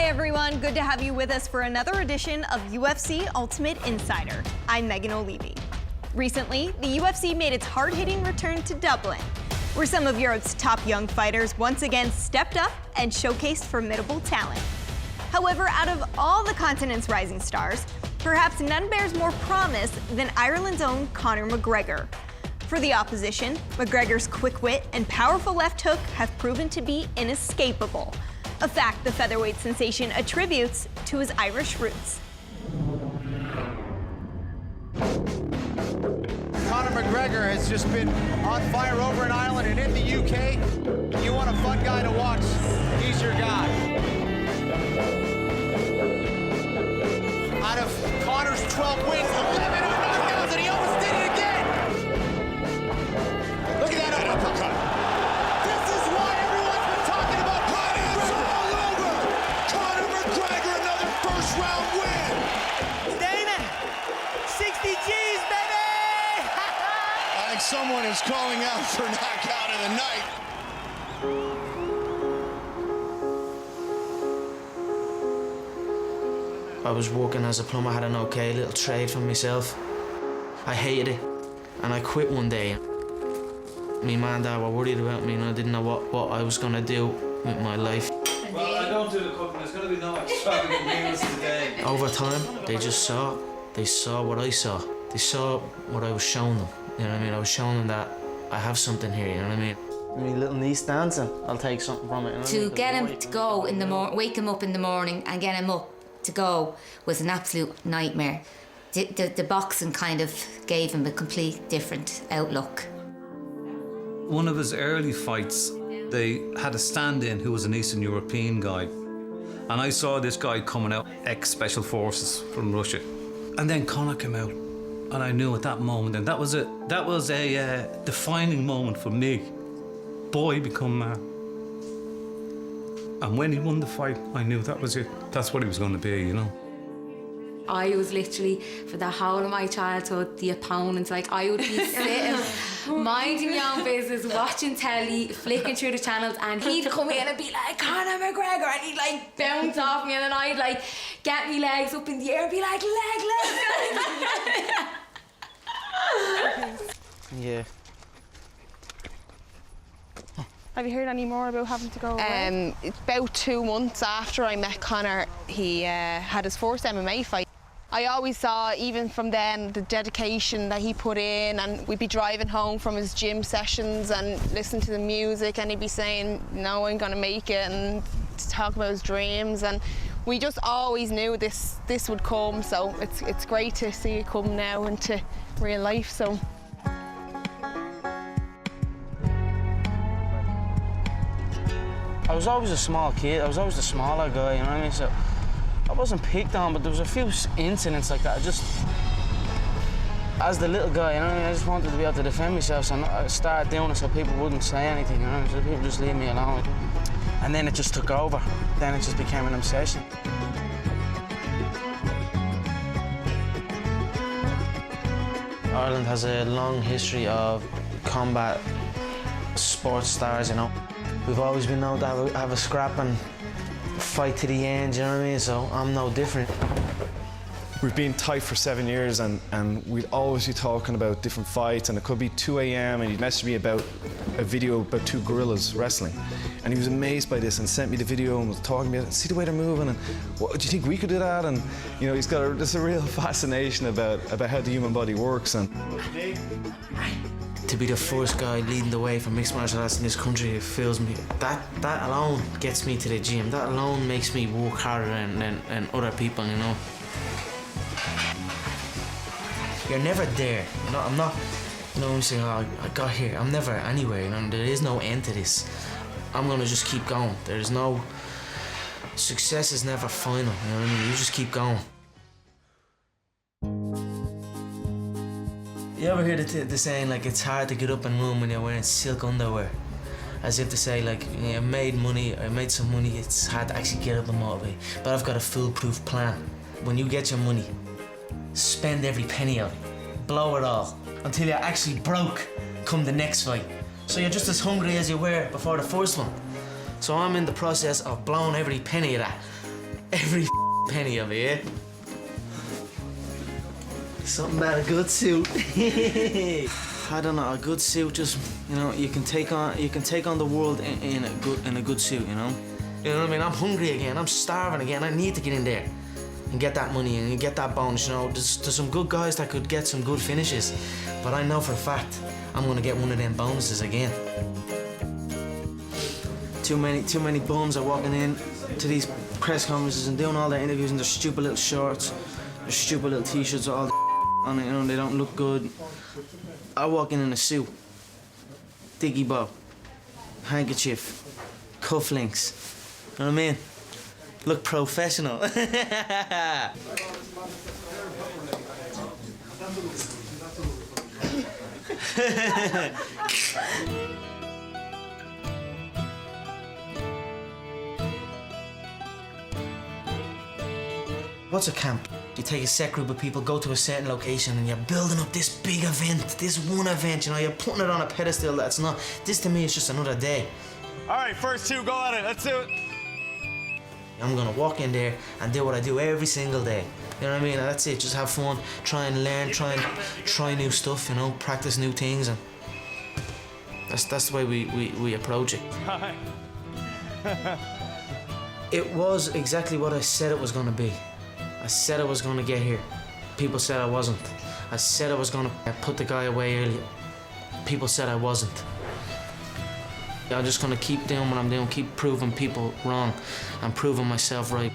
Hey everyone, good to have you with us for another edition of UFC Ultimate Insider. I'm Megan O'Leary. Recently, the UFC made its hard-hitting return to Dublin, where some of Europe's top young fighters once again stepped up and showcased formidable talent. However, out of all the continent's rising stars, perhaps none bears more promise than Ireland's own Conor McGregor. For the opposition, McGregor's quick wit and powerful left hook have proven to be inescapable, a fact the featherweight sensation attributes to his Irish roots. Conor McGregor has just been on fire over in Ireland and in the UK. You want a fun guy to watch, he's your guy. Out of Conor's 12 wins, 11 are knockouts, and he almost did it again. Look at that uppercut. This is why everyone's been talking about Conor. It's all over. Conor McGregor, another first-round win. Dana, 60 G's, baby! I think someone is calling out for knockout of the night. I was working as a plumber, had an okay little trade for myself. I hated it, and I quit one day. My mum and dad were worried about me, and I didn't know what I was going to do with my life. Well, I don't do the cooking. There's going to be no extravagant meals today. Over time, they saw what I saw. They saw what I was showing them. You know what I mean? I was showing them that I have something here. You know what I mean? My little niece dancing, I'll take something from it. You know to get him to go in the wake him up in the morning and get him up to go was an absolute nightmare. The boxing kind of gave him a complete different outlook. One of his early fights, they had a stand-in who was an Eastern European guy. And I saw this guy coming out, ex-Special Forces from Russia. And then Conor came out. And I knew at that moment, and that was a defining moment for me. Boy become man. And when he won the fight, I knew that was it. That's what he was going to be, you know. I was literally, for the whole of my childhood, the opponent. Like, I would be sitting, minding my own business, watching telly, flicking through the channels, and he'd come in and be like, Conor McGregor, and he'd like bounce off me, and then I'd like get me legs up in the air and be like, leg. Yeah. Have you heard any more about having to go away? It's about 2 months after I met Conor, he had his first MMA fight. I always saw, even from then, the dedication that he put in, and we'd be driving home from his gym sessions and listen to the music, and he'd be saying, no, I'm gonna make it, and talk about his dreams, and we just always knew this would come, so it's great to see it come now into real life. So. I was always a small kid. I was always the smaller guy, you know what I mean? So I wasn't picked on, but there was a few incidents like that. As the little guy, you know what I mean? I just wanted to be able to defend myself, so I started doing it so people wouldn't say anything, you know? So people just leave me alone. And then it just took over. Then it just became an obsession. Ireland has a long history of combat sports stars, you know. We've always been known to have a scrap and fight to the end, you know what I mean? So I'm no different. We've been tight for 7 years, and we'd always be talking about different fights, and it could be 2 a.m. and he'd message me about a video about 2 gorillas wrestling. And he was amazed by this and sent me the video and was talking about it. See the way they're moving, and what, do you think we could do that? And you know, he's got just a real fascination about how the human body works. And to be the first guy leading the way for mixed martial arts in this country, it fills me. That alone gets me to the gym. That alone makes me work harder than other people, you know. You're never there. You know, I'm not, you know, I'm saying, oh, I got here. I'm never anywhere, you know. There is no end to this. I'm gonna just keep going. There's no, success is never final, you know what I mean? You just keep going. You ever hear the saying, like, it's hard to get up and run when you're wearing silk underwear? As if to say, like, you know, I made money, I made some money, it's hard to actually get up and motivate. But I've got a foolproof plan. When you get your money, spend every penny of it. Blow it all. Until you're actually broke come the next fight. So you're just as hungry as you were before the first one. So I'm in the process of blowing every penny of that Every penny of it, yeah? Something about a good suit. I don't know, a good suit just, you know, you can take on the world in a good suit, you know? You know what I mean? I'm hungry again, I'm starving again, I need to get in there and get that money and get that bonus, you know? There's some good guys that could get some good finishes, but I know for a fact I'm gonna get one of them bonuses again. Too many bums are walking in to these press conferences and doing all their interviews in their stupid little shorts, their stupid little t-shirts, all the on it, you know, they don't look good. I walk in a suit, diggy bow, handkerchief, cufflinks, you know what I mean? Look professional. What's a camp? You take a set group of people, go to a certain location, and you're building up this big event, this one event, you know, you're putting it on a pedestal that's not. This to me is just another day. All right, first two, go at it. Let's do it. I'm gonna walk in there and do what I do every single day. You know what I mean? And that's it, just have fun, try and learn, try new stuff, you know, practice new things, and that's the way we approach it. Hi. It was exactly what I said it was gonna be. I said I was gonna get here. People said I wasn't. I said I was gonna put the guy away earlier. People said I wasn't. I'm just gonna keep doing what I'm doing, keep proving people wrong and proving myself right.